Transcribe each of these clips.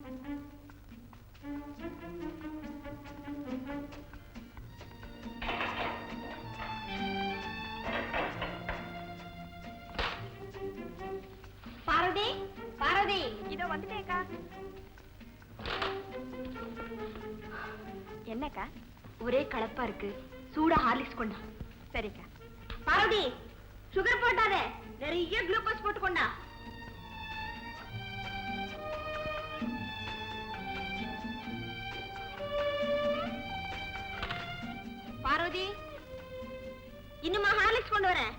பார்வதி, பார்வதி, இதோ வந்துட்டேக்கா. என்னக்கா ஒரே கலப்பா இருக்கு, சூடா ஹார்லிக்ஸ் கொண்டா. சரிக்கா. பார்வதி, சுகர் போட்டாத, நிறைய குளுக்கோஸ் போட்டு கொண்டா. பார்வதி, இன்னுமா ஹார்லிக்ஸ் கொண்டு வரேன்.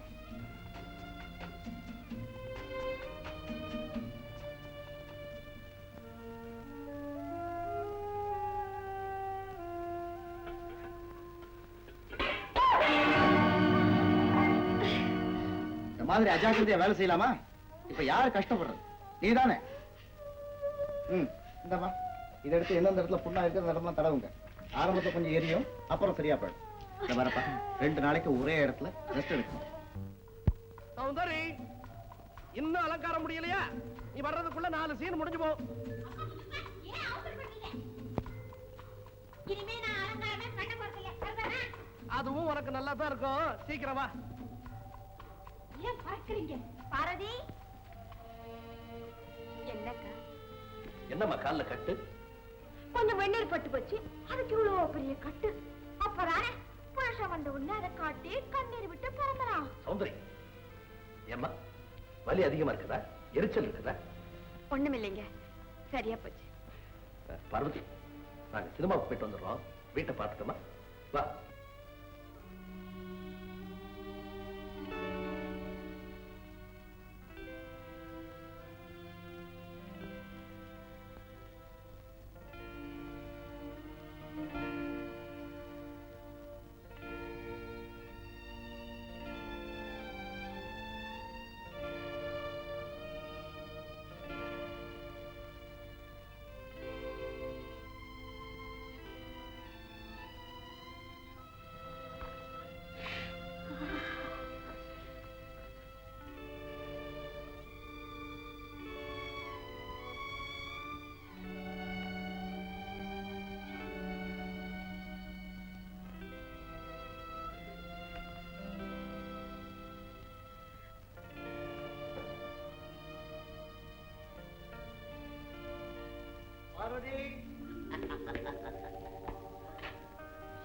மாதிரி அஜாக்கிரதையா வேலை செய்யலாமா? இப்ப யாரு கஷ்டப்படுறது? நீதானே. இந்தமா இதை எடுத்து எந்தெந்த இடத்துல புண்ணா இருக்கிற இடம்லாம் தடவுங்க. ஆரம்பத்தை கொஞ்சம் எரியும், அப்புறம் சரியா போயிடும். இந்த வரப்பா 2 நாளைக்கு ஒரே இடத்துல ரெஸ்ட் எடுக்கணும். சௌந்தரி, இன்னும் அலங்காரம் முடியலையா? நீ வர்றதுக்குள்ள 4 சீன் முடிஞ்சு போ. அதுவும் உனக்கு நல்லா தான் இருக்கும். சீக்கிரம் வா. ஏன் பார்க்கறீங்க? பாரதி, என்னக்கா? என்னம்மா கால்ல கட்டு? கொஞ்சம் வெந்நீர் பட்டு போச்சு, அதுக்கு இவ்வளவு பெரிய கட்டு. அப்பதானே புருஷன் வந்த உடனே அதை காட்டி கண்ணீர் விட்டு பிறந்தான். சௌந்தரி, ஏம்மா வலி அதிகமா இருக்குதா? எரிச்சல் இருக்குதா? ஒண்ணும் இல்லைங்க, சரியா போச்சு. பார்வதி, நாங்க சினிமாவுக்கு போயிட்டு வந்துடுறோம். வீட்டை பார்த்துக்கமா? வா.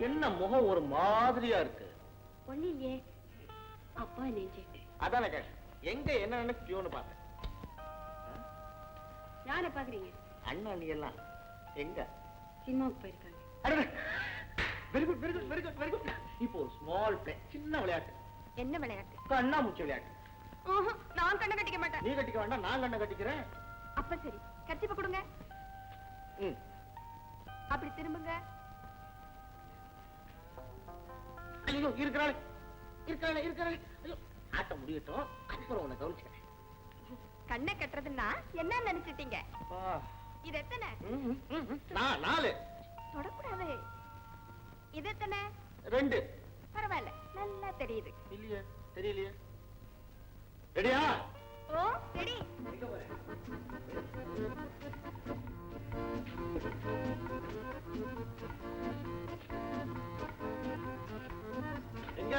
என்ன முகம் ஒரு மாதிரியா இருக்கு? ஒண்ணு இல்லையே, அப்பா நெஞ்சு. அதான எங்க என்ன நினைச்சியோன்னு பார்த்தேன். யாரை பாக்குறீங்க? அண்ணா நீ எல்லாம் எங்க? சினிமாவுக்கு போயிருக்காங்க. Very good, very good, very good, very good. இப்போ ஒரு ஸ்மால் பிளே, சின்ன விளையாட்டு. என்ன விளையாட்டு? கண்ணாமூச்சி விளையாட்டு. நான் கண்ணை கட்டிக்க மாட்டேன். நீ கட்டிக்க வேண்டாம், நான் கண்ணை கட்டிக்கிறேன். அப்ப சரி, கர்ச்சீப்பை கொடுங்க. அப்படி திரும்புங்க. ஐயோ, இருக்கிறாளே இருக்கிறாளே இருக்கிறாளே. ஐயோ, ஆட்டம் முடியட்டும், அப்புறம் உன்னை கவனிச்சுக்கிறேன். கண்ணை கட்டுறதுன்னா என்ன நினைச்சிட்டீங்க? இது எத்தனை? 4. தொடக்கூடாது. இது எத்தனை? 2. பரவாயில்ல, நல்லா தெரியுது. இல்லையே, தெரியலையே. ரெடியா? ஓ, ரெடி. எங்க?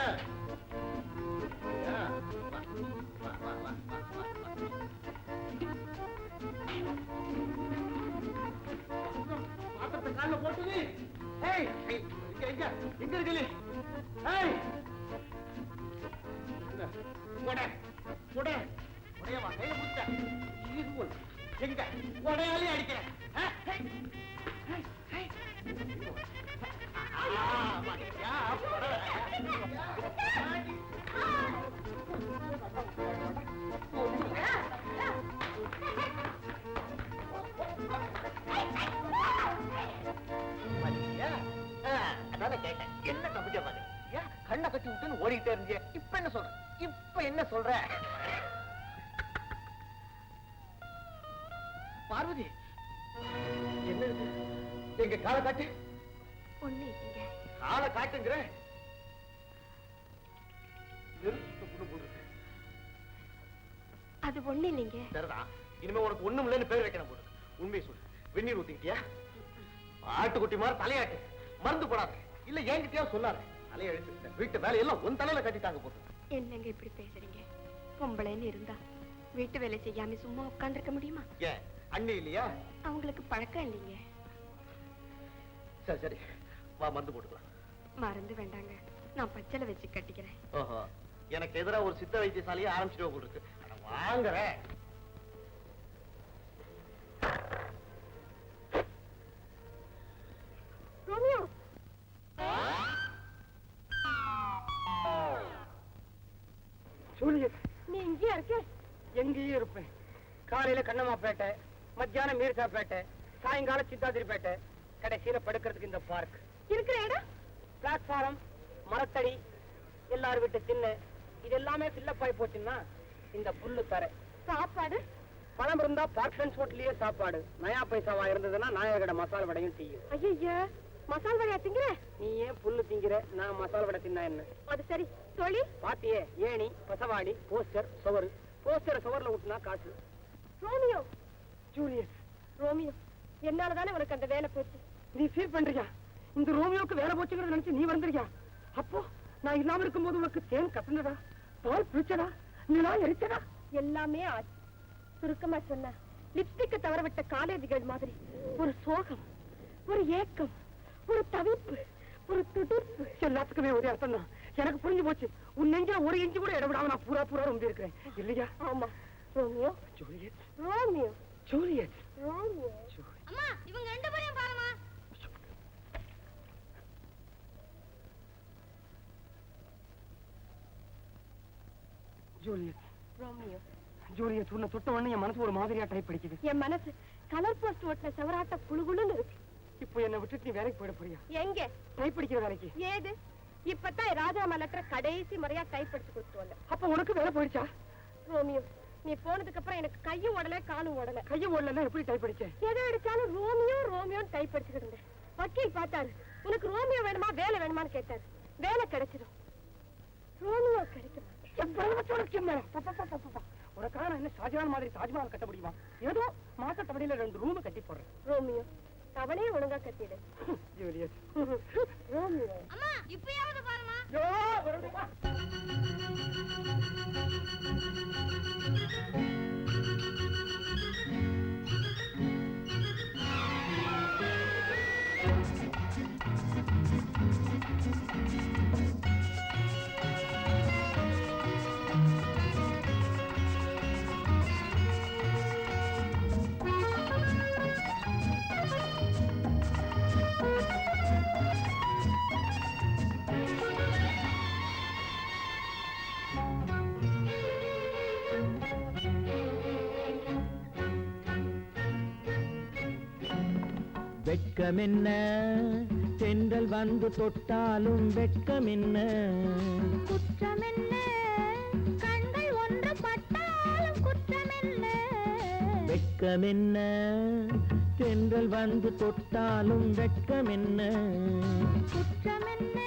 பாத்திரத்தை கால்ல போட்டுது. ஏய், எங்க எங்க எங்க இருக்கீங்க? ஏய், உடனே உடனே உடையவா கையில புடிச்ச ஈகுவல் எங்க உடையாலே அடிக்கிறேன். அதான கேட்டேன், என்ன தப்பிச்ச பாரு. கண்ணை கட்டி விட்டுன்னு ஓடிட்டே இருந்தே. இப்ப என்ன சொல்ற? இப்ப என்ன சொல்ற? பார்வதி, என்ன இருக்கு? எங்க காலை காட்டு. ஒண்ணு இல்லைங்க. காலை காட்டுங்கிற. அது ஒண்ணு இல்லைங்க. சரிதான், இனிமே உனக்கு ஒண்ணும் இல்லைன்னு பேர் வைக்கணும் போது. உண்மையை சொல்லு, வெந்நீர் ஊத்திக்கிட்டியா? ஆட்டுக்குட்டி மாதிரி தலையாட்டு. மருந்து போடாத. இல்ல என்கிட்டயா சொல்லாத. தலையெழுத்து. வீட்டு வேலையெல்லாம் உன் தலையில கட்டிட்டாங்க போட்டு. என்னங்க இப்படி பேசுறீங்க? பொம்பளைன்னு இருந்தா வீட்டு வேலை செய்யாம சும்மா உட்கார்ந்திருக்க முடியுமா? ஏன் அண்ணி இல்லையா? அவங்களுக்கு பழக்கம் இல்லைங்க. சரி சரி, வா மருந்து போட்டுக்கலாம். மருந்து வேண்டாங்க, நான் பச்சளை வச்சு கட்டிக்கிறேன். ஓஹோ, எனக்கு எதிரா ஒரு சித்த வைத்தியசாலையை ஆரம்பிச்சுட்டு போல இருக்கு. வாங்குறேன். ரோமியோ, ஜூலியட், நீ இங்கேயா இருக்க? எங்கேயும் இருப்பேன். காலையில கண்ணம்மாப்பேட்டை, மத்தியானம் மீர்சாப்பேட்டை, சாயங்காலம் சித்தாதிரிப்பேட்டை, கடைசியில படுக்கிறதுக்கு இந்த பார்க். இருக்கிற இடம் பிளாட்ஃபாரம், மரத்தடி, எல்லாரும் வீட்டு திண்ணை, இது எல்லாமே ஃபில்லப் ஆகி போச்சுன்னா இந்த புல்லு தரை. சாப்பாடு பணம் இருந்தா பார்க்லன்ஸ் ஹோட்டல்லயே சாப்பாடு. நயா பைசாவா இருந்ததுன்னா நாயகட மசால் வடையும் டீயும். ஐயா, மசால் வடையா திங்கிற? நீ ஏன் புல்லு திங்கிற? நான் மசால் வடை தின்னா என்ன? அது சரி, சொல்லி பாத்தியே, ஏணி, பசவாடி, போஸ்டர், சுவரு. போஸ்டர் சுவர்ல விட்டுனா காசு. ரோமியோ, ஜூலியட், ரோமியோ, என்னாலதானே உனக்கு அந்த வேலை போச்சு. நீ ஃபீல் பண்றியா? இந்த ரோமியோக்கு வேலை போச்சுங்கிறத நினைச்சு நீ வந்துறியா? அப்போ நான் இல்லாம இருக்கும்போது உனக்கு தேன் கட்டுனதா, பால் பிடிச்சதா, நிலா எரிச்சதா? எல்லாமே ஆச்சு. சுருக்கமா சொன்ன, லிப்ஸ்டிக்க தவற விட்ட காலேஜ்கள் மாதிரி ஒரு சோகம், ஒரு ஏக்கம், ஒரு தவிப்பு, ஒரு துடிப்பு. எல்லாத்துக்குமே ஒரே அர்த்தம் தான். எனக்கு புரிஞ்சு போச்சு. உன் நெஞ்சா ஒரு இன்ச்சு கூட இட விடாம நான் பூரா ரொம்ப இருக்கிறேன் இல்லையா? ஆமா. Romeo, Juliet, Romeo, Juliet, Romeo. அம்மா, இவங்க ரெண்டு பேரையும் பாருமா. ஜூலியட், ரோமியோ, ஜூலியட், உன்னை தொட்ட உடனே என் மனசு ஒரு மாதிரியா டைப் அடிக்குது. என் மனசு கலர் போஸ்ட் ஓட்டுல செவராட்ட குழுகுழுன்னு இருக்கு. இப்போ என்ன விட்டுட்டு நீ வேலைக்கு போயிட போறியா? எங்க டைப் அடிக்கிற வேலைக்கு? ஏது? இப்பதான் ராஜாமா லெட்டர் கடைசி முறையா டைப் அடிச்சு கொடுத்து வந்தேன். அப்ப உனக்கு வேலை போயிடுச்சா? ரோமியோ, நீ போனதுக்கு அப்புறம் எனக்கு கையும் ஓடல காலும் ஓடல. கையை ஓடலன்னா எப்படி டைப் அடிச்ச? எதை அடிச்சாலும் ரோமியோ ரோமியோன்னு டைப் அடிச்சுட்டு இருந்தேன். வக்கீல் பார்த்தாரு, உனக்கு ரோமியோ வேணுமா வேலை வேணுமான்னு கேட்டாரு. வேலை கிடைச்சிடும், ரோமியோ கிடைக்கும். உனக்காக நான் என்ன ஷாஜகான் மாதிரி தாஜ்மஹால் கட்ட முடியுமா? ஏதோ மாசத்தபடியில 2 ரூம் கட்டி போடுறேன். ரோமியோ, அவனே ஒழுங்கா கட்டிடு. ஜூலியட், ரோமியோ, அம்மா இப்பயாவது பாருமா. வெட்கமென்ன தென்றல் வந்து தொட்டாலும் வெட்கமென்ன, குற்றமென்ன கண்கள் ஒன்று பட்டாலும் குற்றமென்ன, வெட்கமென்ன தென்றல் வந்து தொட்டாலும் வெட்கமென்ன, குற்றமென்ன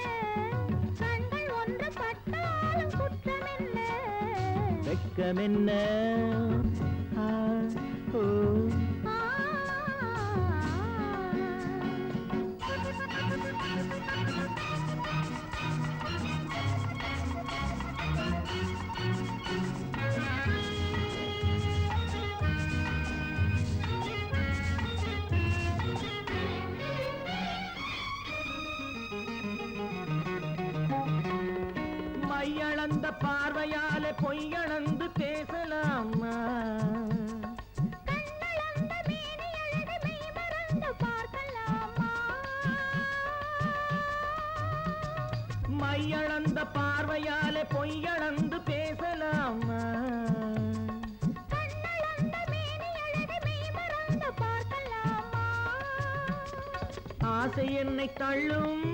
கண்கள் ஒன்று பட்டாலும் குற்றமென்ன, வெட்கமென்ன. ஆ, ஓ, மையளந்த பார்வையாலே பொய்யளந்து பேசலாமா? கண்ணளந்த மேனி அழகு மெய் மறந்து பார்க்கலாமா? மையளந்த பார்வையாலே பொய்யளந்து பேசலாமா? கண்ணளந்த மேனி அழகு மெய் மறந்து பார்க்கலாமா? ஆசை என்னை தள்ளும்,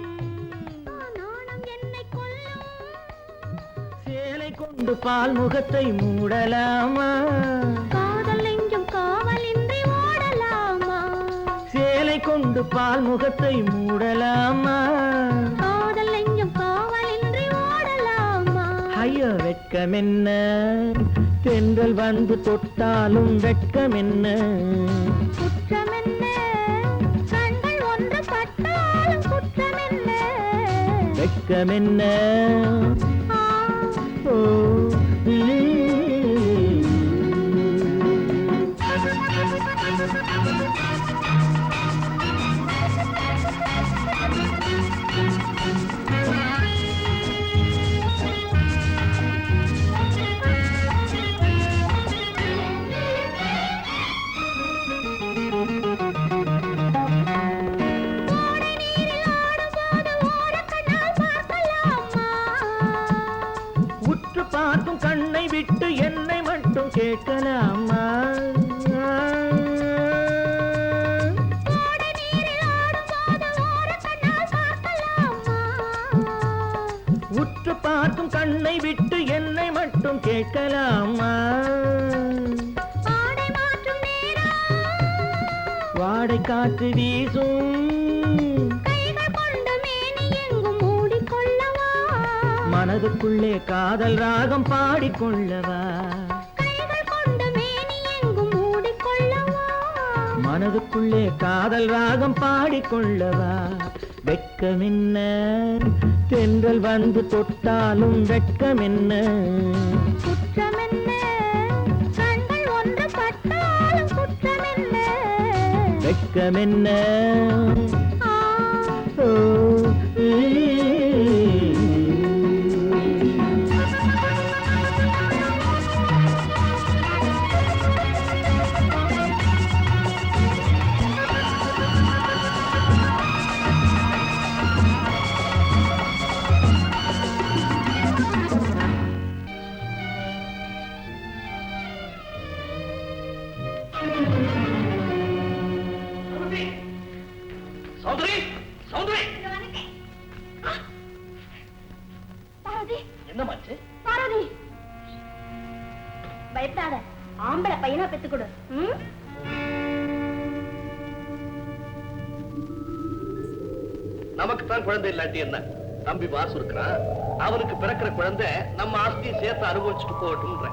நாணம் என்னை கொல்லும், சேலை கொண்டு பால் முகத்தை மூடலாமா? காதல் நெஞ்சும் காவலின்றி ஓடலாமா? சேலை கொண்டு பால் முகத்தை மூடலாமா? காதல் நெஞ்சும் காவலின்றி ஓடலாமா? ஐயோ, வெட்கமென்ன தென்றல் வந்து தொட்டாலும் வெட்கமென்ன, குற்றமென்ன வெட்கமென்ன ஓ உற்று பார்க்கும் கண்ணை விட்டு என்னை மட்டும் கேட்கலாமா உற்று பார்க்கும் கண்ணை விட்டு என்னை மட்டும் கேட்கலாமா வாடை காற்று வீசும் மனதுக்குள்ளே காதல் ராகம் பாடிக்கொள்ளவா மனதுக்குள்ளே காதல் ராகம் பாடிக்கொள்ளவா வெட்கமென்ன தென்றல் வந்து தொட்டாலும் வெட்கமென்ன வெட்கமென்ன ஓ சௌந்தரி சௌந்தரி என்னமாச்சு பாரதி பயப்படாத ஆம்பளை பையனா பெத்து கொடு நமக்கு தான் குழந்தை இல்லாட்டி என்ன தம்பி வாசு இருக்கிறான் அவனுக்கு பிறக்கிற குழந்தை நம்ம ஆஸ்தியை சேர்த்து அனுபவிச்சுட்டு போகட்டும்ன்ற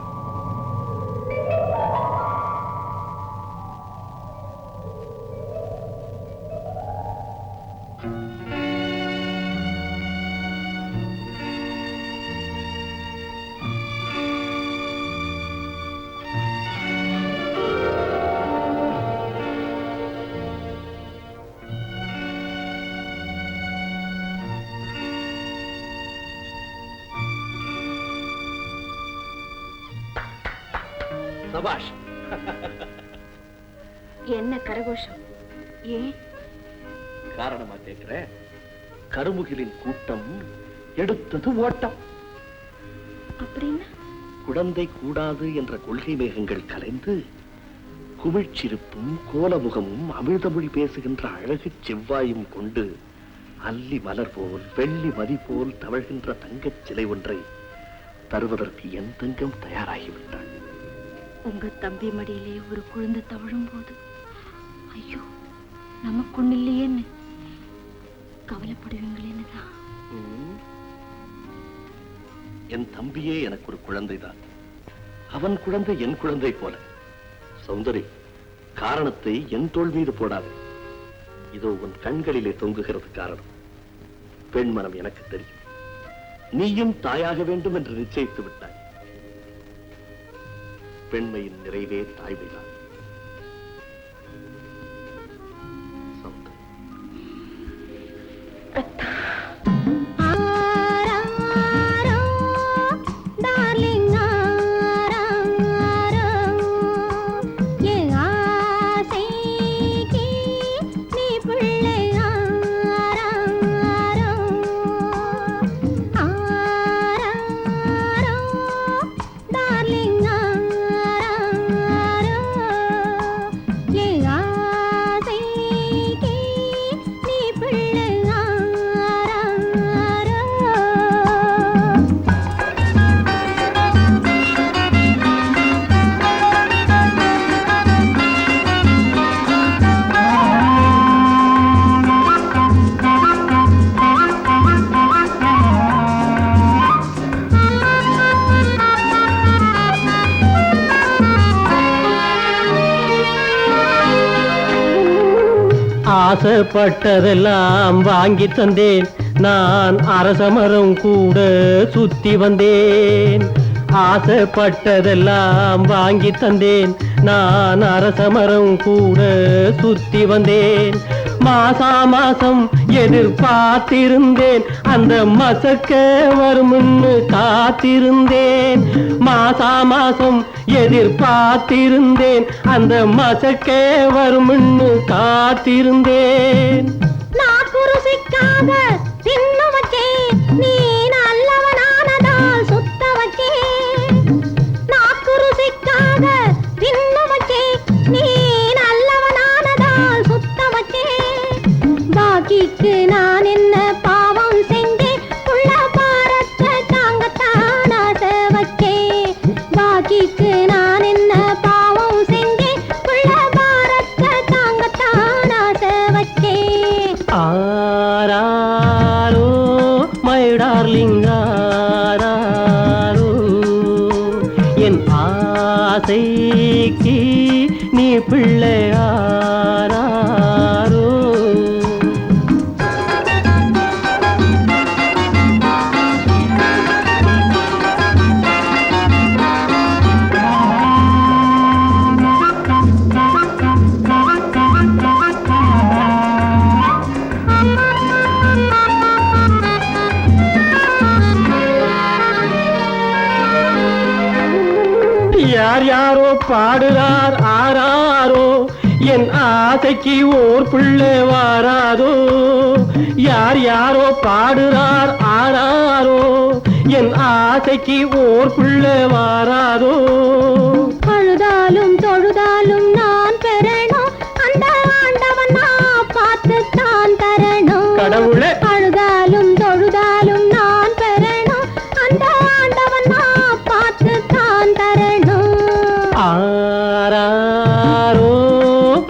சபாஷ் என்ன கரகோஷம் ஏன் காரணமா கேட்கிற கருமுகிலின் கூட்டம் எடுத்தது ஓட்டம் அப்படின்னா குழந்தை கூடாது என்ற கொள்கை மேகங்கள் கலைந்து குமிழ்ச்சிருப்பும் கோலமுகமும் அமிர்தமொழி பேசுகின்ற அழகு செவ்வாயும் கொண்டு அல்லி மலர் போல் வெள்ளி மதி போல் தவழ்கின்ற தங்கச் சிலை ஒன்றை தருவதற்கு என் தங்கம் தயாராகிவிட்டாள். உங்க தம்பி மடியிலே ஒரு குழந்தை தவழும் போது ஐயோ நமக்கு இல்லையேன்னு கவலைப்படுவீங்களேன்னுதான். என் தம்பியே எனக்கு ஒரு குழந்தைதான். அவன் குழந்தை என் குழந்தை போல. சௌந்தரி, காரணத்தை என் தோள் மீது போடாது. இதோ உன் கண்களிலே தொங்குகிறது காரணம். பெண் மனம் எனக்கு தெரியும். நீயும் தாயாக வேண்டும் என்று நிச்சயித்து விட்டாய். பெண்மையின் நிறைவே தாய்மைதான். ஆசைப்பட்டதெல்லாம் வாங்கி தந்தேன், நான் அரசமரம் கூட சுத்தி வந்தேன், ஆசைப்பட்டதெல்லாம் வாங்கி தந்தேன். நான் அரசமரம் கூட சுத்தி வந்தேன், மாசம் எதிர்பார்த்திருந்தேன், அந்த மசக்க வரும்னு காத்திருந்தேன். மாசம் எதிர்பார்த்திருந்தேன், அந்த மசக்க வரும்னு காத்திருந்தேன். ருசிக்காக தின்ன வச்சே, நீ நல்லவனானதால் சுத்த வச்சே. நாக்கு ருசிக்காக தின்ன வச்சே, நீ நல்லவனானதால் சுத்த வச்சே. பாக்கிக்கு நான் என்ன பாவம் செஞ்சேன், உள்ள பாரத்தை தாங்கத்தான் ஆசை வச்சே. பாக்கிக்கு நான் என்ன பாவம் செஞ்சேன், உள்ள பாரத்தை தாங்கத்தான் ஆசை வச்சே. ஆராரோ மை டார்லிங் ஆராரோ, என் ஆசைக்கு நீ பிள்ளை ஆராரோ. யார் யாரோ பாடுறார் ஆராரோ, என் ஆசைக்கு ஓர் பிள்ளை வாராதோ. யார் யாரோ பாடுறார் ஆராரோ, என் ஆசைக்கு ஓர் பிள்ளை வாராதோ. அழுதாலும் தொழுதாலும் நான் பெறணும், அந்த ஆண்டவன் நான் பார்த்துத்தான் தரணும். கடவுளே, அழுதாலும் தொழுதாலும் நான் பெறணும், அந்த ஆண்டவன் நான் பார்த்துத்தான் தரணும். ஆராரோ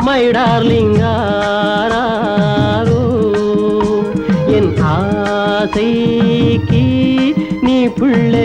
மை டார்லிங் ஆராரோ, என் ஆசைக்கு நீ பிள்ளை